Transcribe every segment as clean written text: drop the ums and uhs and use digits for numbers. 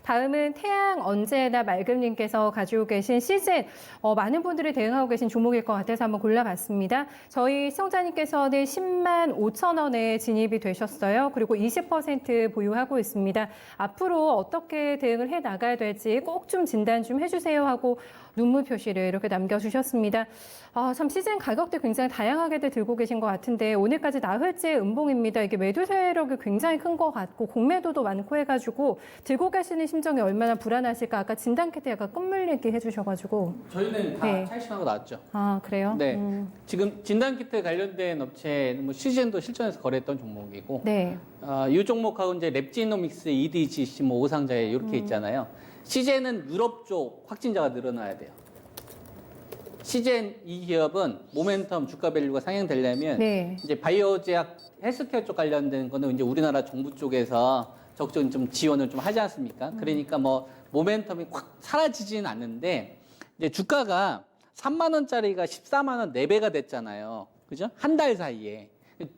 다음은 태양 언제나 맑음님께서 가지고 계신 시즌 많은 분들이 대응하고 계신 종목일 것 같아서 한번 골라봤습니다. 저희 시청자님께서는 10만 5천 원에 진입이 되셨어요. 그리고 20% 보유하고 있습니다. 앞으로 어떻게 대응을 해 나가야 될지 꼭 좀 진단 좀 해주세요 하고 눈물 표시를 이렇게 남겨주셨습니다. 참 시즌 가격대 굉장히 다양하게들 들고 계신 것 같은데 오늘까지 나흘째 음봉입니다. 이게 매도 세력이 굉장히 큰 것 같고 공매도도 많고 해가지고 들고 계시는 심정이 얼마나 불안하실까. 아까 진단 키트 약간 끝물리기 해주셔가지고. 저희는 다 네. 찰신하고 나왔죠. 아 그래요? 네. 지금 진단 키트 관련된 업체는 뭐 시즌도 실전에서 거래했던 종목이고, 네. 이 종목하고 이제 랩지노믹스, EDGC, 뭐 오상자에 이렇게 있잖아요. 시젠은 유럽 쪽 확진자가 늘어나야 돼요. 시젠 이 기업은 모멘텀 주가 밸류가 상향되려면 네. 이제 바이오 제약 헬스케어 쪽 관련된 거는 이제 우리나라 정부 쪽에서 적극적인 좀 지원을 좀 하지 않습니까? 그러니까 뭐 모멘텀이 확 사라지지는 않는데 이제 주가가 3만 원짜리가 14만 원 4배가 됐잖아요. 그죠? 한 달 사이에.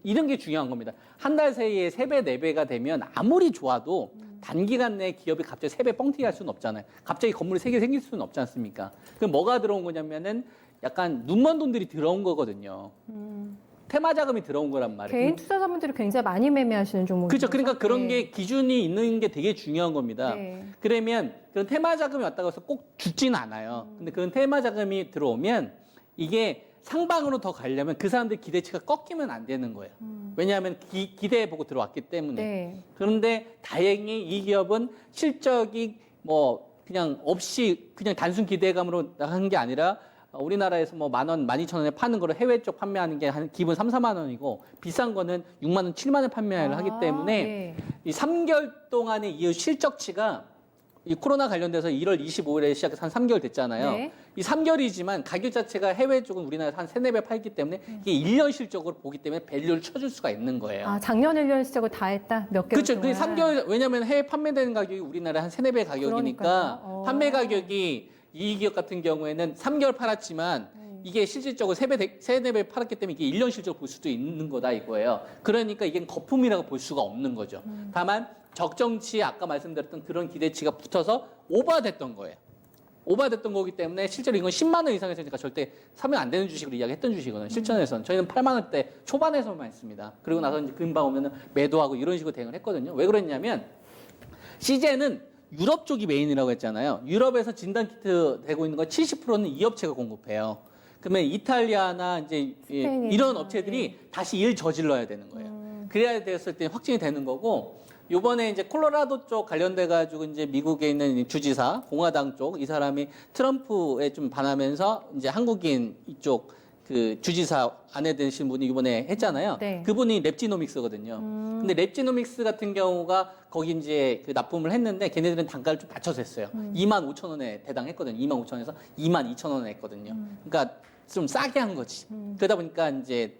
이런 게 중요한 겁니다. 한 달 사이에 3배, 4배가 되면 아무리 좋아도 단기간 내에 기업이 갑자기 3배 뻥튀기 할 수는 없잖아요. 갑자기 건물이 3개 생길 수는 없지 않습니까? 그럼 뭐가 들어온 거냐면은 약간 눈먼 돈들이 들어온 거거든요. 테마 자금이 들어온 거란 말이에요. 개인 투자자분들이 굉장히 많이 매매하시는 종목이죠. 그렇죠. 그러니까 그런 네. 게 기준이 있는 게 되게 중요한 겁니다. 네. 그러면 그런 테마 자금이 왔다고 해서 꼭 죽지는 않아요. 근데 그런 테마 자금이 들어오면 이게 상방으로 더 가려면 그 사람들 기대치가 꺾이면 안 되는 거예요. 왜냐하면 기대해보고 들어왔기 때문에. 네. 그런데 다행히 이 기업은 실적이 뭐 그냥 없이 그냥 단순 기대감으로 한 게 아니라 우리나라에서 뭐 10,000원, 12,000원에 파는 거를 해외 쪽 판매하는 게 한 기본 3, 4만 원이고 비싼 거는 6만 원, 7만 원 판매를 하기 때문에 네. 이 3개월 동안의 이 실적치가 이 코로나 관련돼서 1월 25일에 시작해서 한 3개월 됐잖아요. 네. 이 3개월이지만 가격 자체가 해외 쪽은 우리나라에서 한 3, 4배 팔기 때문에 이게 1년 실적으로 보기 때문에 밸류를 쳐줄 수가 있는 거예요. 아 작년 1년 시작을 다 했다? 몇 개월 그렇죠. 동안? 그 3개월, 왜냐면 해외 판매되는 가격이 우리나라 한 3, 4배 가격이니까 그러니까요. 판매 가격이 이 기업 같은 경우에는 3개월 팔았지만 이게 실질적으로 3배, 3, 4배 팔았기 때문에 이게 1년 실적 볼 수도 있는 거다 이거예요. 그러니까 이게 거품이라고 볼 수가 없는 거죠. 다만 적정치 아까 말씀드렸던 그런 기대치가 붙어서 오버됐던 거예요. 오버됐던 거기 때문에 실제로 이건 10만 원 이상에서니까 절대 사면 안 되는 주식으로 이야기했던 주식이거든요. 실전에서는. 저희는 8만 원대 초반에서만 했습니다. 그리고 나서 이제 금방 오면은 매도하고 이런 식으로 대응을 했거든요. 왜 그랬냐면 시제는 유럽 쪽이 메인이라고 했잖아요. 유럽에서 진단키트 되고 있는 거 70%는 이 업체가 공급해요. 그러면 이탈리아나 이제 이런 업체들이 다시 일 저질러야 되는 거예요. 그래야 됐을 때 확진이 되는 거고, 요번에 이제 콜로라도 쪽 관련돼 가지고 이제 미국에 있는 주지사 공화당 쪽 이 사람이 트럼프에 좀 반하면서 이제 한국인 이쪽 그 주지사 아내 되신 분이 이번에 했잖아요. 네. 그분이 랩지노믹스거든요. 근데 랩지노믹스 같은 경우가 거기 이제 그 납품을 했는데 걔네들은 단가를 좀 낮춰서 했어요. 25,000원에 배당했거든요. 25,000원에서 22,000원에 했거든요. 그러니까 좀 싸게 한 거지. 그러다 보니까 이제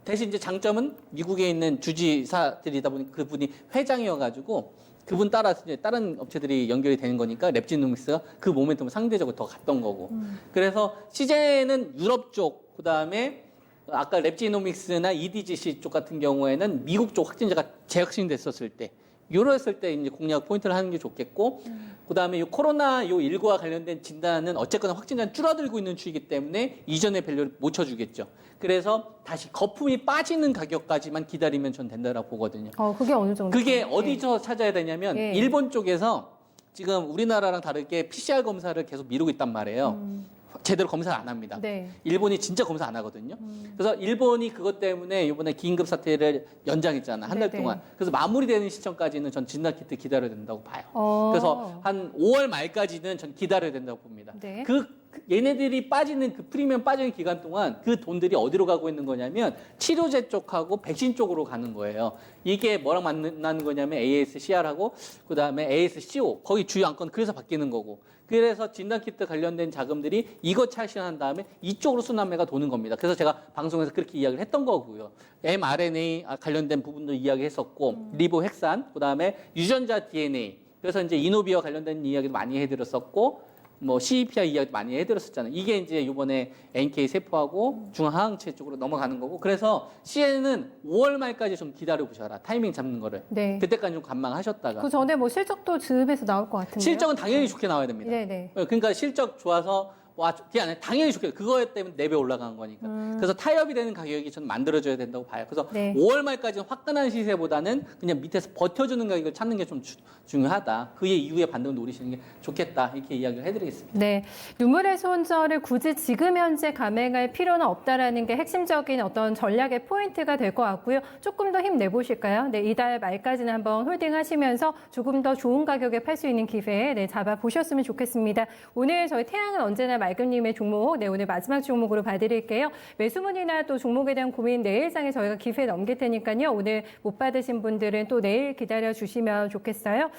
대신 이제 장점은 미국에 있는 주지사들이다 보니 그분이 회장이어가지고 그분 따라서 이제 다른 업체들이 연결이 되는 거니까 랩지노믹스가 그 모멘텀을 상대적으로 더 갔던 거고. 그래서 시제는 유럽 쪽, 그 다음에 아까 랩지노믹스나 EDGC 쪽 같은 경우에는 미국 쪽 확진자가 재확진됐었을 때, 요랬을 때 이제 공략 포인트를 하는 게 좋겠고, 그 다음에 요 코로나 요 19와 관련된 진단은 어쨌거나 확진자는 줄어들고 있는 추이기 때문에 이전의 밸류를 못 쳐주겠죠. 그래서 다시 거품이 빠지는 가격까지만 기다리면 전 된다라고 보거든요. 그게 어느 정도? 그게 어디서 찾아야 되냐면 예. 일본 쪽에서 지금 우리나라랑 다르게 PCR 검사를 계속 미루고 있단 말이에요. 제대로 검사를 안 합니다. 네. 일본이 진짜 검사 안 하거든요. 그래서 일본이 그것 때문에 이번에 긴급 사태를 연장했잖아요. 한 달 네네. 동안. 그래서 마무리되는 시점까지는 전 진단키트 기다려야 된다고 봐요. 어. 그래서 한 5월 말까지는 전 기다려야 된다고 봅니다. 네. 얘네들이 빠지는 그 프리미엄 빠지는 기간 동안 그 돈들이 어디로 가고 있는 거냐면 치료제 쪽하고 백신 쪽으로 가는 거예요. 이게 뭐랑 만나는 거냐면 ASCR하고 그다음에 ASCO 거기 주요 안건 그래서 바뀌는 거고. 그래서 진단키트 관련된 자금들이 이거 찰신한 다음에 이쪽으로 순환매가 도는 겁니다. 그래서 제가 방송에서 그렇게 이야기를 했던 거고요. mRNA 관련된 부분도 이야기했었고 리보핵산 그다음에 유전자 DNA 그래서 이제 이노비와 관련된 이야기도 많이 해드렸었고 뭐 CEPR 이야기 많이 해드렸었잖아요. 이게 이제 이번에 NK 세포하고 중앙항체 쪽으로 넘어가는 거고, 그래서 CN은 5월 말까지 좀 기다려 보셔라. 타이밍 잡는 거를. 네. 그때까지 좀 관망하셨다가. 그 전에 뭐 실적도 즈음해서 나올 것 같은데요. 실적은 당연히 좋게 나와야 됩니다. 네네. 그러니까 실적 좋아서 와, 그게 아니라 당연히 좋게 그거 때문에 4배 올라간 거니까. 그래서 타협이 되는 가격이 저는 만들어져야 된다고 봐요. 그래서 네. 5월 말까지는 화끈한 시세보다는 그냥 밑에서 버텨주는 가격을 찾는 게 좀 중요하다. 그 이후에 반등을 노리시는 게 좋겠다. 이렇게 이야기를 해드리겠습니다. 네, 눈물의 손절을 굳이 지금 현재 감행할 필요는 없다라는 게 핵심적인 어떤 전략의 포인트가 될 것 같고요. 조금 더 힘내보실까요? 네, 이달 말까지는 한번 홀딩하시면서 조금 더 좋은 가격에 팔 수 있는 기회 잡아보셨으면 좋겠습니다. 오늘 저희 태양은 언제나 맑음님의 종목, 오늘 마지막 종목으로 봐드릴게요. 매수문이나 또 종목에 대한 고민 내일장에 저희가 기회 넘길 테니까요. 오늘 못 받으신 분들은 또 내일 기다려 주시면 좋겠어요.